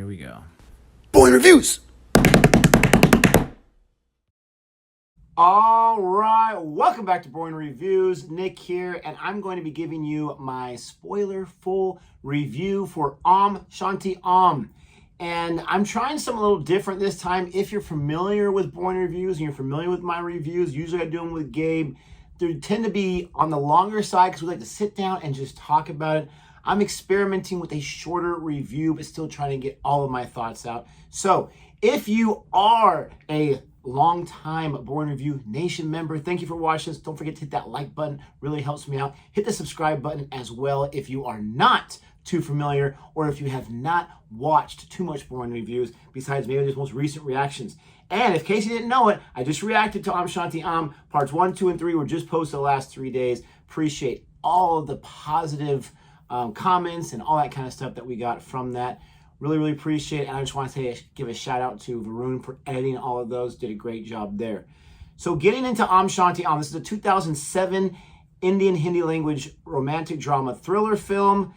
Here we go. Boring Reviews! All right, welcome back to Boring Reviews. Nick here, and I'm going to be giving you my spoiler-full review for Om Shanti Om. And I'm trying something a little different this time. If you're familiar with Boring Reviews and you're familiar with my reviews, usually I do them with Gabe. They tend to be on the longer side because we like to sit down and just talk about it. I'm experimenting with a shorter review, but still trying to get all of my thoughts out. So if you are a long-time Boring Review Nation member, thank you for watching this. Don't forget to hit that like button. Really helps me out. Hit the subscribe button as well if you are not too familiar or if you have not watched too much Boring Reviews besides maybe just most recent reactions. And in case you didn't know it, I just reacted to Om Shanti Om. Parts 1, 2, and 3 were just posted the last 3 days. Appreciate all of the positive comments and all that kind of stuff that we got from that. Really appreciate it. And I just want to give a shout out to Varun for editing all of those. Did a great job there. So getting into Om Shanti Om, this is a 2007 Indian Hindi language romantic drama thriller film.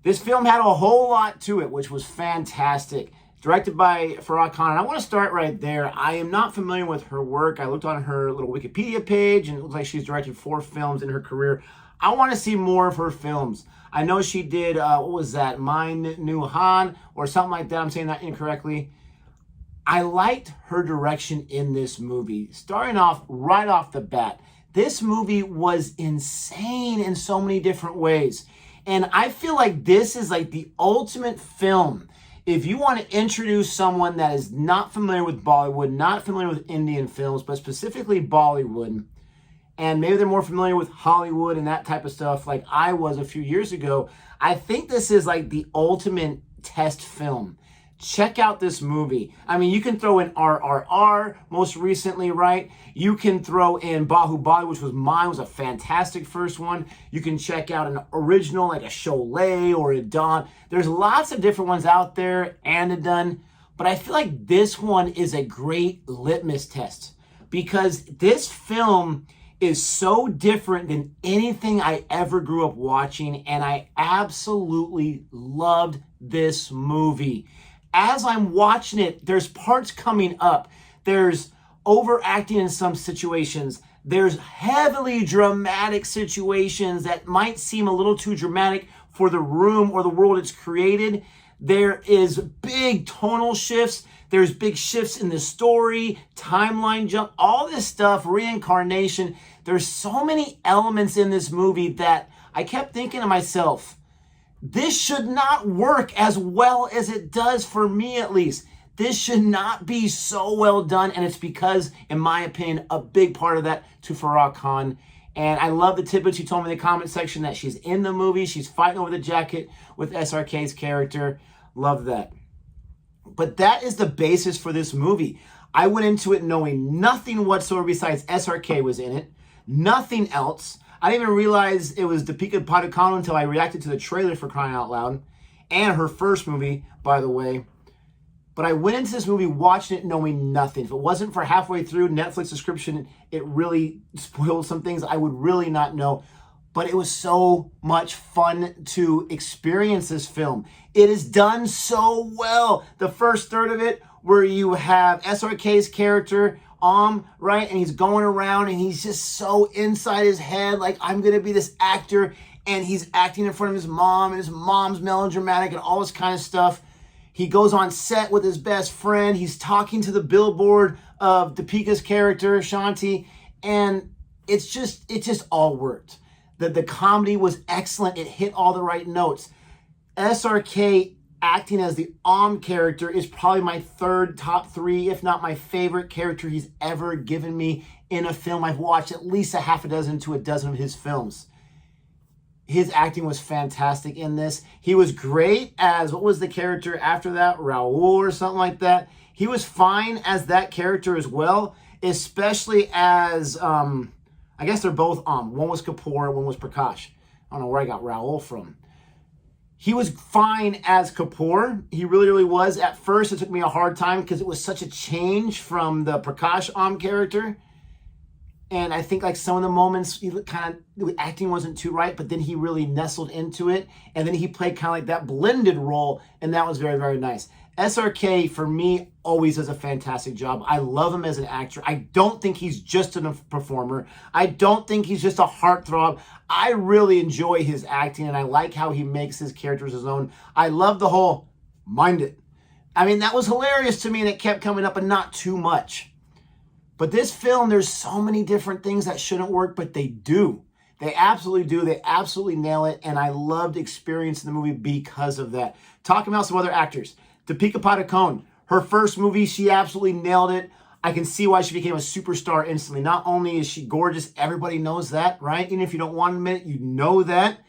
This film had a whole lot to it, which was fantastic. Directed by Varun Kumar. And I want to start right there. I am not familiar with her work. I looked on her little Wikipedia page, and it looks like she's directed 4 films in her career. I want to see more of her films. I know she did, what was that, Mein Nu Han, or something like that. I'm saying that incorrectly. I liked her direction in this movie. Starting off right off the bat, this movie was insane in so many different ways. And I feel like this is like the ultimate film. If you want to introduce someone that is not familiar with Bollywood, not familiar with Indian films, but specifically Bollywood, and maybe they're more familiar with Hollywood and that type of stuff like I was a few years ago, I think this is like the ultimate test film. Check out this movie. I mean, you can throw in RRR most recently, right? You can throw in Bahubali, which was a fantastic first one. You can check out an original like a Sholay or a Dawn. There's lots of different ones out there and a done, but I feel like this one is a great litmus test because this film is so different than anything I ever grew up watching, and I absolutely loved this movie. As I'm watching it, there's parts coming up. There's overacting in some situations. There's heavily dramatic situations that might seem a little too dramatic for the room or the world it's created. There is big tonal shifts. There's big shifts in the story, timeline jump, all this stuff, reincarnation. There's so many elements in this movie that I kept thinking to myself, this should not work as well as it does for me at least. This should not be so well done, and it's because, in my opinion, a big part of that to Farah Khan. And I love the tidbits she told me in the comment section that she's in the movie. She's fighting over the jacket with SRK's character. Love that. But that is the basis for this movie. I went into it knowing nothing whatsoever besides SRK was in it. Nothing else. I didn't even realize it was Deepika Padukone until I reacted to the trailer for crying out loud. And her first movie, by the way. But I went into this movie watching it knowing nothing. If it wasn't for halfway through Netflix subscription, it really spoiled some things I would really not know. But it was so much fun to experience this film. It is done so well. The first third of it, where you have SRK's character, right? And he's going around and he's just so inside his head, like, I'm going to be this actor. And he's acting in front of his mom, and his mom's melodramatic and all this kind of stuff. He goes on set with his best friend. He's talking to the billboard of Deepika's character, Shanti. And it just all worked. The comedy was excellent. It hit all the right notes. SRK acting as the Om character is probably my third top 3, if not my favorite character he's ever given me in a film. I've watched at least a half a dozen to a dozen of his films. His acting was fantastic in this. He was great as, what was the character after that? Raul or something like that. He was fine as that character as well, especially as, I guess they're both Om. One was Kapoor, one was Prakash. I don't know where I got Raul from. He was fine as Kapoor. He really was. At first, it took me a hard time because it was such a change from the Prakash Om character. And I think like some of the moments, he kind of, the acting wasn't too right, but then he really nestled into it. And then he played kind of like that blended role, and that was very, very nice. SRK, for me, always does a fantastic job. I love him as an actor. I don't think he's just a performer. I don't think he's just a heartthrob. I really enjoy his acting, and I like how he makes his characters his own. I love the whole mind it. I mean, that was hilarious to me, and it kept coming up, but not too much. But this film, there's so many different things that shouldn't work, but they do. They absolutely do. They absolutely nail it, and I loved experiencing the movie because of that. Talking about some other actors. Deepika Padukone, her first movie, she absolutely nailed it. I can see why she became a superstar instantly. Not only is she gorgeous, everybody knows that, right? Even if you don't want to admit it, you know that.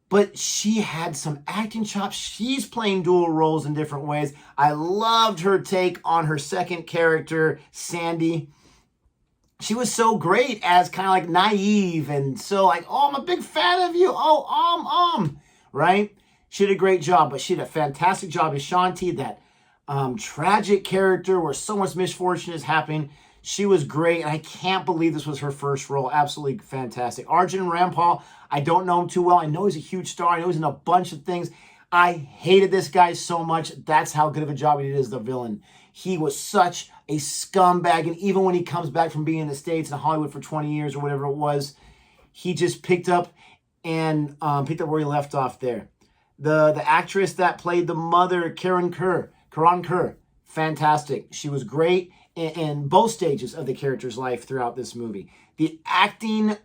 But she had some acting chops. She's playing dual roles in different ways. I loved her take on her second character, Sandy. She was so great as kind of like naive and so like, oh, I'm a big fan of you. Oh, right? She did a great job, but she did a fantastic job as Shanti, that tragic character where so much misfortune is happening. She was great, and I can't believe this was her first role. Absolutely fantastic. Arjun Rampal, I don't know him too well. I know he's a huge star. I know he's in a bunch of things. I hated this guy so much. That's how good of a job he did as the villain. He was such a scumbag, and even when he comes back from being in the States and Hollywood for 20 years or whatever it was, he just picked up where he left off there. The actress that played the mother, Karan Kerr, fantastic. She was great in both stages of the character's life throughout this movie. The acting,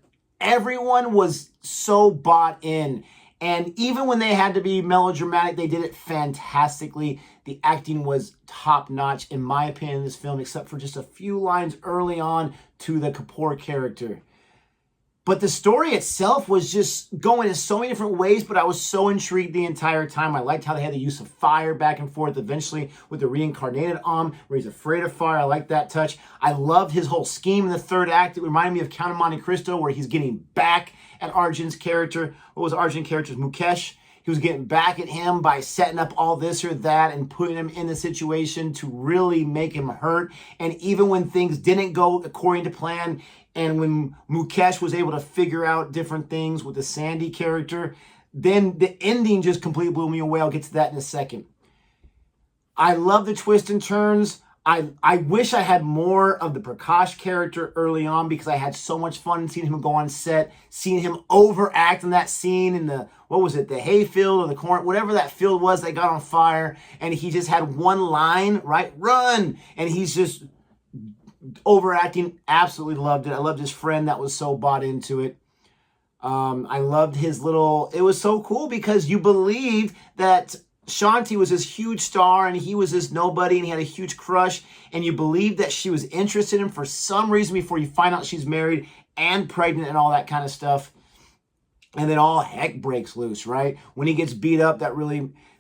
everyone was so bought in. And even when they had to be melodramatic, they did it fantastically. The acting was top-notch, in my opinion, in this film, except for just a few lines early on to the Kapoor character. But the story itself was just going in so many different ways, but I was so intrigued the entire time. I liked how they had the use of fire back and forth, eventually with the reincarnated Om, where he's afraid of fire. I liked that touch. I loved his whole scheme in the third act. It reminded me of Count of Monte Cristo, where he's getting back at Arjun's character. What was Arjun's character? Mukesh. He was getting back at him by setting up all this or that and putting him in the situation to really make him hurt. And even when things didn't go according to plan, and when Mukesh was able to figure out different things with the Sandy character, then the ending just completely blew me away. I'll get to that in a second. I love the twists and turns. I wish I had more of the Prakash character early on, because I had so much fun seeing him go on set, seeing him overact in that scene in the, what was it, the hayfield or the corn, whatever that field was that got on fire, and he just had one line, right? Run! And he's just overacting. Absolutely loved it. I loved his friend that was so bought into it. I loved his little, it was so cool because you believed that Shanti was this huge star and he was this nobody and he had a huge crush, and you believed that she was interested in him for some reason before you find out she's married and pregnant and all that kind of stuff. And then all heck breaks loose, right? When he gets beat up,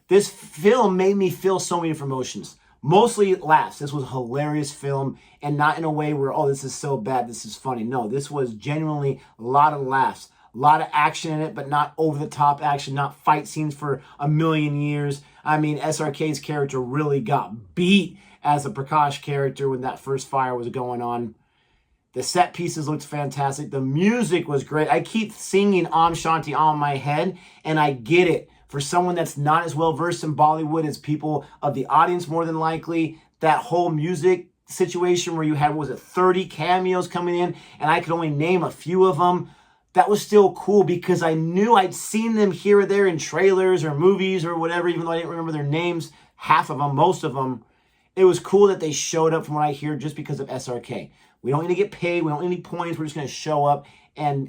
this film made me feel so many different emotions. Mostly laughs. This was a hilarious film, and not in a way where, oh, this is so bad, this is funny. No, this was genuinely a lot of laughs. A lot of action in it, but not over-the-top action, not fight scenes for a million years. I mean, SRK's character really got beat as a Prakash character when that first fire was going on. The set pieces looked fantastic. The music was great. I keep singing Om Shanti Om in my head, and I get it. For someone that's not as well-versed in Bollywood as people of the audience, more than likely, that whole music situation where you had, 30 cameos coming in, and I could only name a few of them, that was still cool because I knew I'd seen them here or there in trailers or movies or whatever, even though I didn't remember their names, half of them, most of them. It was cool that they showed up from what I hear just because of SRK. We don't need to get paid. We don't need any points. We're just going to show up and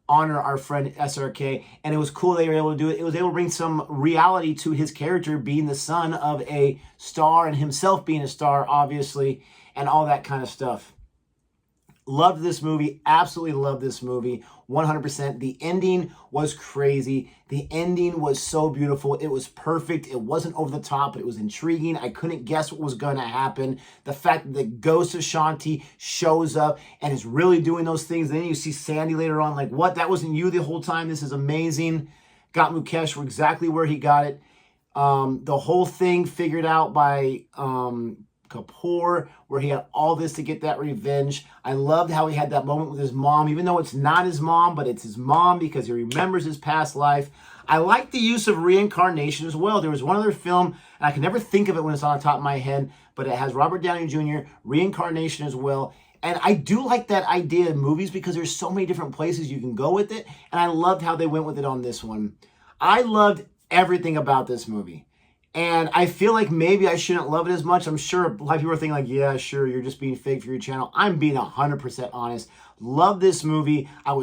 honor our friend SRK. And it was cool they were able to do it. It was able to bring some reality to his character being the son of a star and himself being a star, obviously, and all that kind of stuff. Loved this movie. Absolutely loved this movie. 100%. The ending was crazy. The ending was so beautiful. It was perfect. It wasn't over the top, but it was intriguing. I couldn't guess what was going to happen. The fact that the ghost of Shanti shows up and is really doing those things. And then you see Sandy later on, like, what? That wasn't you the whole time? This is amazing. Got Mukesh for exactly where he got it. The whole thing figured out by Kapoor, where he had all this to get that revenge. I loved how he had that moment with his mom, even though it's not his mom, but it's his mom because he remembers his past life. I like the use of reincarnation as well. There was one other film, and I can never think of it when it's on the top of my head, but it has Robert Downey Jr., reincarnation as well. And I do like that idea in movies because there's so many different places you can go with it, and I loved how they went with it on this one. I loved everything about this movie. And I feel like maybe I shouldn't love it as much. I'm sure a lot of people are thinking like, yeah, sure, you're just being fake for your channel. I'm being 100% honest. Love this movie. I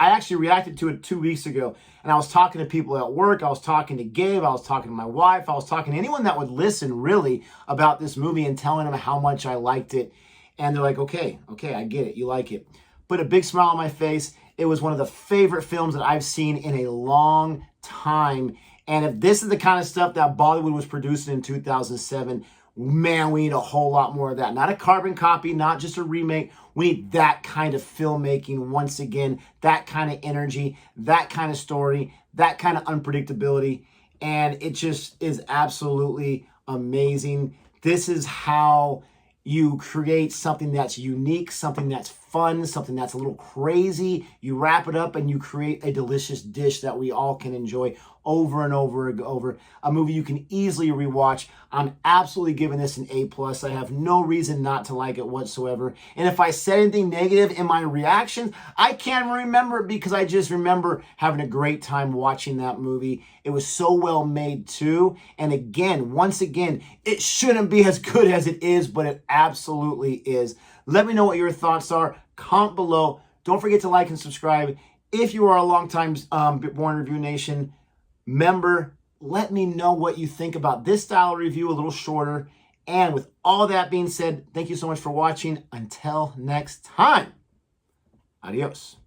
actually reacted to it 2 weeks ago. And I was talking to people at work. I was talking to Gabe. I was talking to my wife. I was talking to anyone that would listen really about this movie and telling them how much I liked it. And they're like, okay, I get it. You like it. Put a big smile on my face. It was one of the favorite films that I've seen in a long time. And if this is the kind of stuff that Bollywood was producing in 2007, man, we need a whole lot more of that. Not a carbon copy, not just a remake. We need that kind of filmmaking once again, that kind of energy, that kind of story, that kind of unpredictability. And it just is absolutely amazing. This is how you create something that's unique, something that's fun, something that's a little crazy. You wrap it up and you create a delicious dish that we all can enjoy over and over and over. A movie you can easily rewatch. I'm absolutely giving this an A+. I have no reason not to like it whatsoever. And if I said anything negative in my reaction, I can't remember it because I just remember having a great time watching that movie. It was so well made too. And again, once again, it shouldn't be as good as it is, but it absolutely is. Let me know what your thoughts are. Comment below. Don't forget to like and subscribe. If you are a longtime Born Review Nation member, let me know what you think about this style of review, a little shorter. And with all that being said, thank you so much for watching. Until next time, adios.